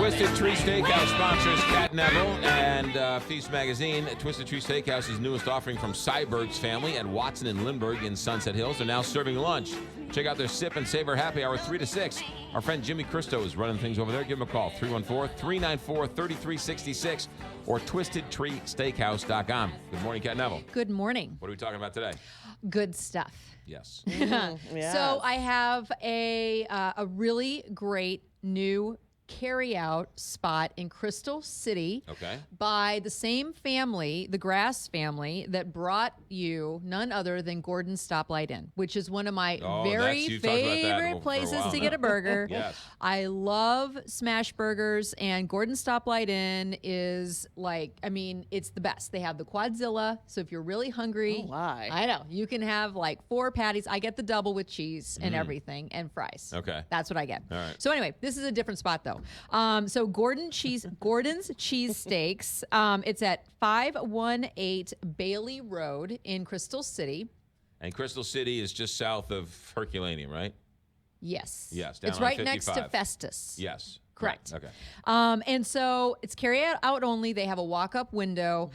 Twisted Tree Steakhouse sponsors Cat Neville and Feast Magazine. Twisted Tree Steakhouse's newest offering from Seibert's family at Watson and Lindbergh in Sunset Hills. They're now serving lunch. Check out their Sip and Savor Happy Hour 3 to 6. Our friend Jimmy Cristo is running things over there. Give him a call, 314-394-3366 or twistedtreesteakhouse.com. Good morning, Cat Neville. Good morning. What are we talking about today? Good stuff. Yes. Yes. So I have a really great new carry-out spot in Crystal City by the same family, the Grass family, that brought you none other than Gordon's Stoplight Inn, which is one of my very favorite places to get a burger. Yes. I love smash burgers, and Gordon's Stoplight Inn is like, I mean, it's the best. They have the Quadzilla, so if you're really hungry, I know, you can have like 4 patties. I get the double with cheese and everything and fries. Okay. That's what I get. All right. So anyway, this is a different spot though. So Gordon's Cheese Steaks. It's at 518 Bailey Road in Crystal City. And Crystal City is just south of Herculaneum, right? Yes. Yes. Down it's on right 55. next to Festus. Yes. Correct. Right. Okay. And so it's carry out only. They have a walk-up window.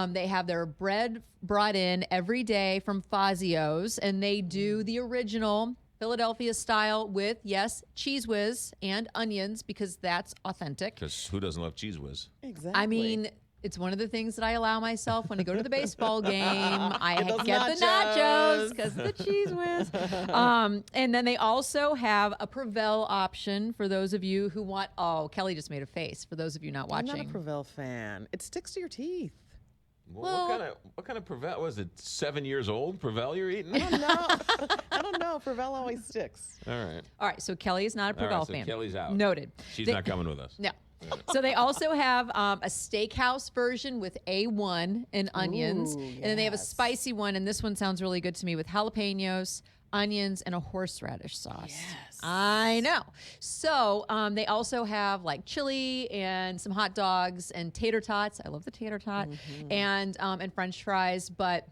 They have their bread brought in every day from Fazio's, and they do the original Philadelphia style with, yes, Cheese Whiz and onions, because that's authentic. Because who doesn't love Cheese Whiz? Exactly. I mean, it's one of the things that I allow myself when I go to the baseball game. I Get get the nachos because of the Cheese Whiz. And then they also have a Provel option for those of you who want, Kelly just made a face, for those of you not watching. I'm not a Provel fan. It sticks to your teeth. Well, what kind of Provel was it? 7 years old Provel you're eating? I don't know. I don't know. Provel always sticks. All right, so Kelly is not a Provel so fan. Kelly's out. Noted. She's not coming with us. No. So they also have a steakhouse version with A1 and onions. And then they have a spicy one, and this one sounds really good to me, with jalapenos, onions, and a horseradish sauce. Yes. I know. So they also have like chili and some hot dogs and tater tots. I love the tater tot. And French fries. But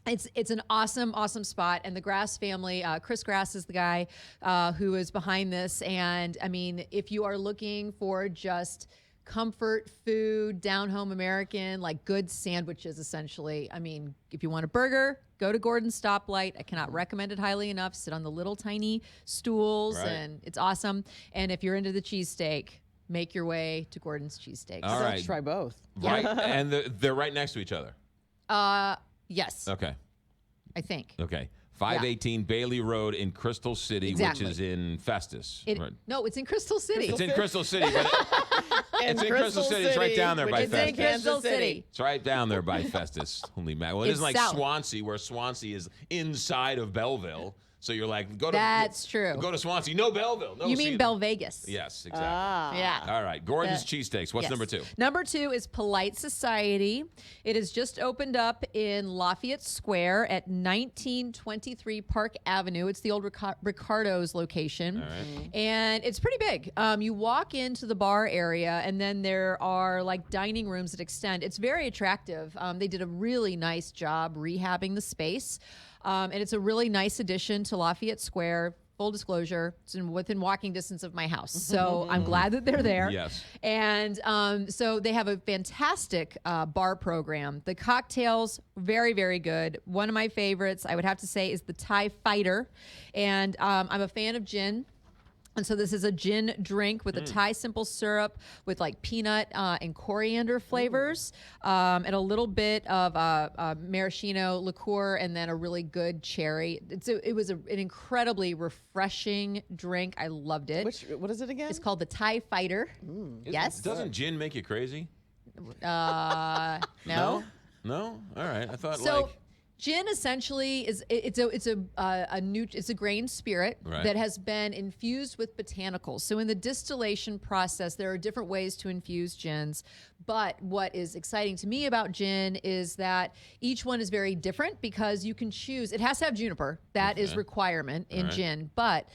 it's an awesome spot. And the Grass family, Chris Grass is the guy who is behind this. And I mean, if you are looking for just comfort food, down home American, like good sandwiches, essentially. I mean, if you want a burger, go to Gordon's Stoplight. I cannot recommend it highly enough. Sit on the little tiny stools, and it's awesome. And if you're into the cheesesteak, make your way to Gordon's Cheesesteaks. All right. Let's try both. Right, and they're right next to each other. Yes. Okay. I think. Okay. 518 Bailey Road in Crystal City, which is in Festus. Right. No, it's in Crystal City. It's in Crystal City, but it's in Crystal City. It's right down there by It's Festus. in Crystal City. It's right down there by Festus. Holy mackerel. Well, it isn't like south. Swansea, where Swansea is inside of Belleville. So you're like, That's true. Go to Swansea. No, Belleville. No, You mean Bell Vegas? Yes, exactly. Yeah. All right. Gordon's Cheesesteaks. What's Yes. number 2? Number 2 is Polite Society. It has just opened up in Lafayette Square at 1923 Park Avenue. It's the old Ricardo's location. All right. And it's pretty big. You walk into the bar area, and then there are like dining rooms that extend. It's very attractive. They did a really nice job rehabbing the space. And it's a really nice addition to Lafayette Square. Full disclosure, it's within walking distance of my house. So I'm glad that they're there. Yes. And so they have a fantastic bar program. The cocktails, very, very good. One of my favorites, I would have to say, is the Thai Fighter. And I'm a fan of gin. And so this is a gin drink with a Thai simple syrup with like peanut and coriander flavors, and a little bit of maraschino liqueur, and then a really good cherry. It was an incredibly refreshing drink. I loved it. What is it again? It's called the Thai Fighter. Yes. Doesn't gin make you crazy? No. No? All right. I thought So gin essentially is it's a grain spirit that has been infused with botanicals. So in the distillation process, there are different ways to infuse gins. But what is exciting to me about gin is that each one is very different because you can choose. It has to have juniper. That is requirement in gin. But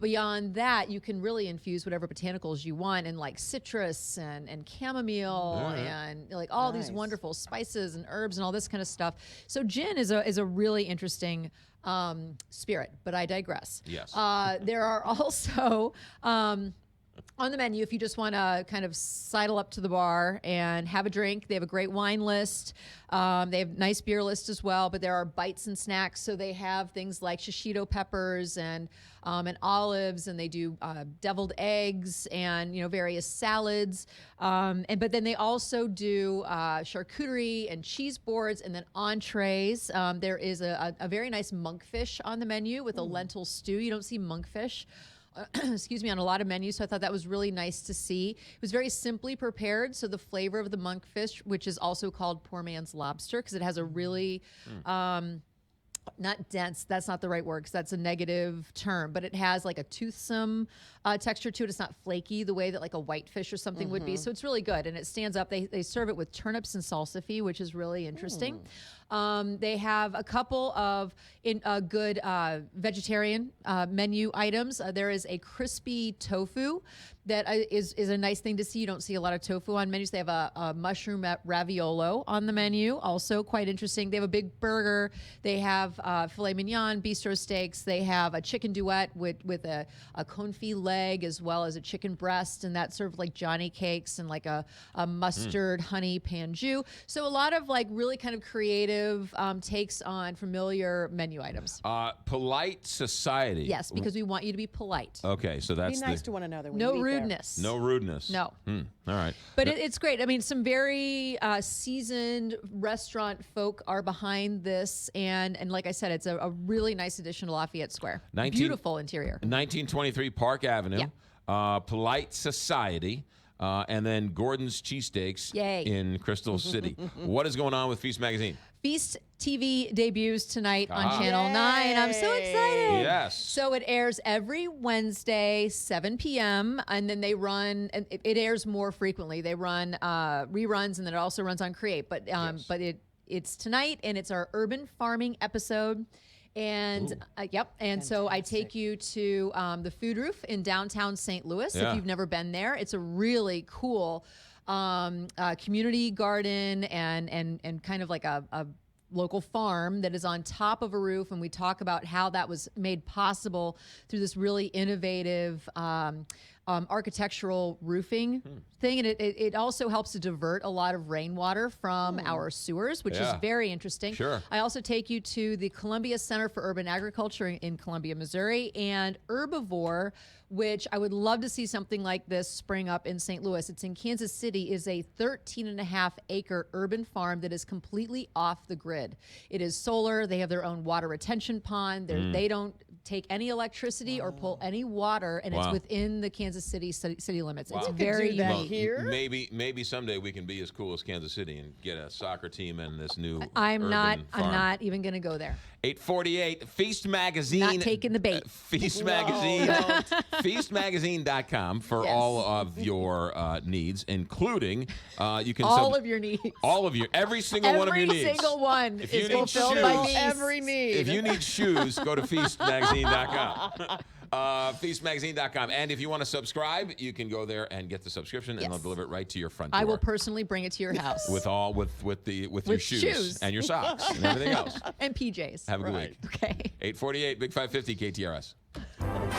beyond that, you can really infuse whatever botanicals you want, and like citrus and chamomile and like all these wonderful spices and herbs and all this kind of stuff. So gin is a really interesting spirit. But I digress. Yes. There are also On the menu, if you just want to kind of sidle up to the bar and have a drink, they have a great wine list. They have nice beer list as well, but there are bites and snacks. So they have things like shishito peppers and olives, and they do deviled eggs and various salads. But then they also do charcuterie and cheese boards, and then entrees. There is a very nice monkfish on the menu with a lentil stew. You don't see monkfish. Excuse me, on a lot of menus, so I thought that was really nice to see. It was very simply prepared, so the flavor of the monkfish, which is also called poor man's lobster, because it has a really not dense, that's not the right word, because that's a negative term, but it has like a toothsome texture to it. It's not flaky the way that like a whitefish or something would be, so it's really good, and it stands up. They serve it with turnips and salsify, which is really interesting. They have a couple of good vegetarian menu items. There is a crispy tofu that is a nice thing to see. You don't see a lot of tofu on menus. They have a mushroom raviolo on the menu, also quite interesting. They have a big burger. They have filet mignon, bistro steaks. They have a chicken duet with a confit leg, as well as a chicken breast, and that's served like Johnny cakes and like a mustard honey pan jus. So a lot of like really kind of creative takes on familiar menu items. Polite society. Yes, because we want you to be polite. Okay, so that's Be nice to one another. When No you eat there. rudeness. no rudeness. No. All right. But it's great. I mean, some very seasoned restaurant folk are behind this, and like I said, it's a really nice addition to Lafayette Square. Beautiful interior. 1923 Park Avenue. Yeah. Polite Society. And then Gordon's Cheesesteaks Yay. in Crystal City. What is going on with Feast Magazine? Feast TV debuts tonight on Channel 9. I'm so excited. Yes. So it airs every Wednesday, 7 p.m., and then they run, and it airs more frequently. They run reruns, and then it also runs on Create. But it's tonight, and it's our urban farming episode. And so I take you to the Food Roof in downtown St. Louis. Yeah. If you've never been there, it's a really cool community garden and kind of like a local farm that is on top of a roof, and we talk about how that was made possible through this really innovative architectural roofing thing, and it also helps to divert a lot of rainwater from our sewers, which is very interesting. Sure. I also take you to the Columbia Center for Urban Agriculture in Columbia, Missouri, and Herbivore, which I would love to see something like this spring up in St. Louis. It's in Kansas City. Is a 13.5-acre urban farm that is completely off the grid. It is solar. They have their own water retention pond. They don't take any electricity or pull any water, and it's within the Kansas City limits. It's very do that unique. here. Maybe someday we can be as cool as Kansas City and get a soccer team and this new I'm urban not farm. even going to go there. 848 Feast Magazine. Not taking the bait. Feast Magazine. Feastmagazine.com for all of your needs, including you can All of your needs. every single one of your needs. Every single one If you is need fulfilled shoes, by Fill me. every need. If you need shoes, go to feastmagazine.com. Feastmagazine.com. And if you want to subscribe, you can go there and get the subscription, and they'll deliver it right to your front door. I will personally bring it to your house. with your shoes and your socks and everything else. And PJs. Have a good week. Okay. 848 Big 550 KTRS.